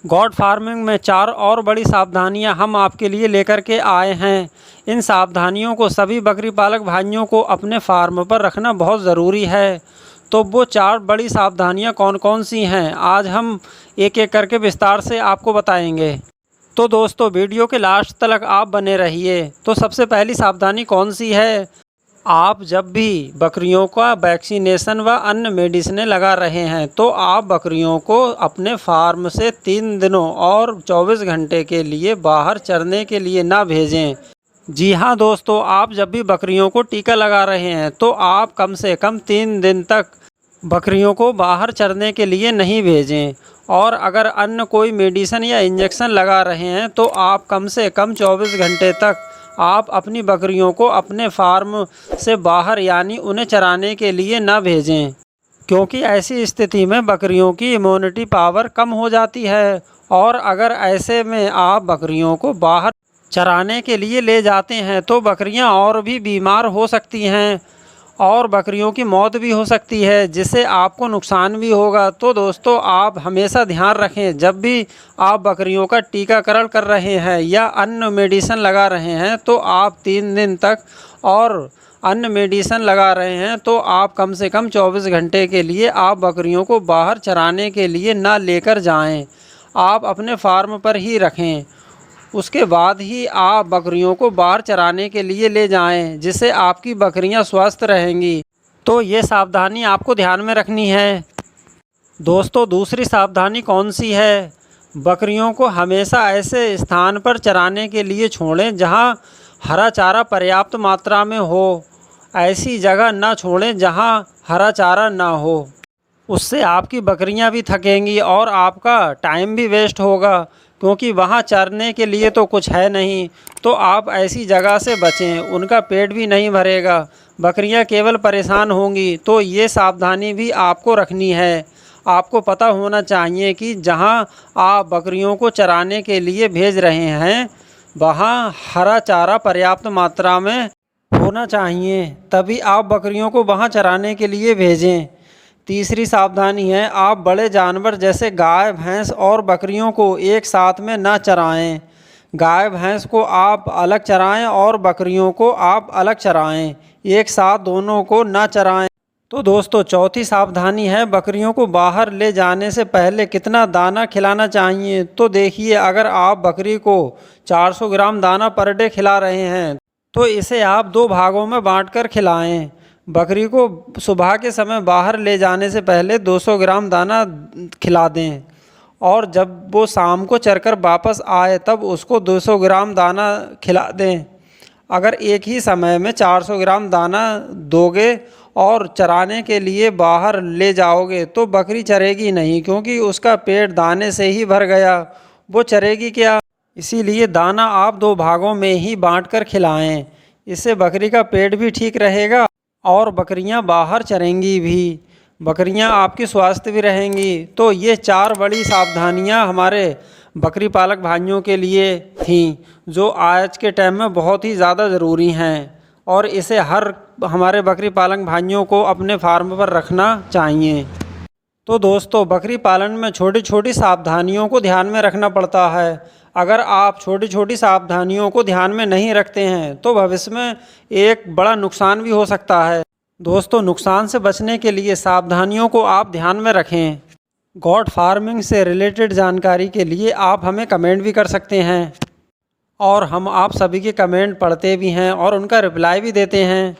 God farming में 4 और बड़ी सावधानियां हम आपके लिए लेकर के आए हैं। इन सावधानियों को सभी बकरी पालक भाइयों को अपने फार्म पर रखना बहुत ज़रूरी है। तो वो 4 बड़ी सावधानियां कौन कौन सी हैं, आज हम एक एक करके विस्तार से आपको बताएंगे। तो दोस्तों, वीडियो के लास्ट तक आप बने रहिए। तो सबसे पहली सावधानी कौन सी है, आप जब भी बकरियों का वैक्सीनेशन व अन्य मेडिसिनें लगा रहे हैं तो आप बकरियों को अपने फार्म से 3 दिनों और 24 घंटे के लिए बाहर चरने के लिए ना भेजें। जी हाँ दोस्तों, आप जब भी बकरियों को टीका लगा रहे हैं तो आप कम से कम 3 दिन तक बकरियों को बाहर चरने के लिए नहीं भेजें। और अगर अन्य कोई मेडिसिन या इंजेक्शन लगा रहे हैं तो आप कम से कम 24 घंटे तक आप अपनी बकरियों को अपने फार्म से बाहर यानी उन्हें चराने के लिए ना भेजें, क्योंकि ऐसी स्थिति में बकरियों की इम्यूनिटी पावर कम हो जाती है। और अगर ऐसे में आप बकरियों को बाहर चराने के लिए ले जाते हैं तो बकरियां और भी बीमार हो सकती हैं और बकरियों की मौत भी हो सकती है, जिससे आपको नुकसान भी होगा। तो दोस्तों, आप हमेशा ध्यान रखें, जब भी आप बकरियों का टीकाकरण कर रहे हैं या अन्य मेडिसिन लगा रहे हैं तो आप 3 दिन तक और अन्य मेडिसिन लगा रहे हैं तो आप कम से कम 24 घंटे के लिए आप बकरियों को बाहर चराने के लिए ना लेकर जाएं। आप अपने फार्म पर ही रखें, उसके बाद ही आप बकरियों को बाहर चराने के लिए ले जाएं, जिससे आपकी बकरियां स्वस्थ रहेंगी। तो ये सावधानी आपको ध्यान में रखनी है। दोस्तों, दूसरी सावधानी कौन सी है, बकरियों को हमेशा ऐसे स्थान पर चराने के लिए छोड़ें जहां हरा चारा पर्याप्त मात्रा में हो। ऐसी जगह ना छोड़ें जहां हरा चारा ना हो, उससे आपकी बकरियां भी थकेंगी और आपका टाइम भी वेस्ट होगा, क्योंकि वहाँ चरने के लिए तो कुछ है नहीं। तो आप ऐसी जगह से बचें, उनका पेट भी नहीं भरेगा, बकरियां केवल परेशान होंगी। तो ये सावधानी भी आपको रखनी है। आपको पता होना चाहिए कि जहाँ आप बकरियों को चराने के लिए भेज रहे हैं वहाँ हरा चारा पर्याप्त मात्रा में होना चाहिए, तभी आप बकरियों को वहाँ चराने के लिए भेजें। तीसरी सावधानी है, आप बड़े जानवर जैसे गाय, भैंस और बकरियों को एक साथ में ना चराएं। गाय भैंस को आप अलग चराएं और बकरियों को आप अलग चराएं, एक साथ दोनों को ना चराएं। तो दोस्तों, चौथी सावधानी है, बकरियों को बाहर ले जाने से पहले कितना दाना खिलाना चाहिए। तो देखिए, अगर आप बकरी को 400 ग्राम दाना पर डे खिला रहे हैं तो इसे आप 2 भागों में बांटकर खिलाएं। बकरी को सुबह के समय बाहर ले जाने से पहले 200 ग्राम दाना खिला दें और जब वो शाम को चरकर वापस आए तब उसको 200 ग्राम दाना खिला दें। अगर एक ही समय में 400 ग्राम दाना दोगे और चराने के लिए बाहर ले जाओगे तो बकरी चरेगी नहीं, क्योंकि उसका पेट दाने से ही भर गया, वो चरेगी क्या। इसीलिए दाना आप 2 भागों में ही बांटकर खिलाएं, इससे बकरी का पेट भी ठीक रहेगा और बकरियां बाहर चरेंगी भी, बकरियां आपकी स्वस्थ भी रहेंगी। तो ये 4 बड़ी सावधानियां हमारे बकरी पालक भाइयों के लिए थीं, जो आज के टाइम में बहुत ही ज़्यादा ज़रूरी हैं और इसे हर हमारे बकरी पालक भाइयों को अपने फार्म पर रखना चाहिए। तो दोस्तों, बकरी पालन में छोटी छोटी सावधानियों को ध्यान में रखना पड़ता है। अगर आप छोटी छोटी सावधानियों को ध्यान में नहीं रखते हैं तो भविष्य में एक बड़ा नुकसान भी हो सकता है। दोस्तों, नुकसान से बचने के लिए सावधानियों को आप ध्यान में रखें। गॉड फार्मिंग से रिलेटेड जानकारी के लिए आप हमें कमेंट भी कर सकते हैं और हम आप सभी के कमेंट पढ़ते भी हैं और उनका रिप्लाई भी देते हैं।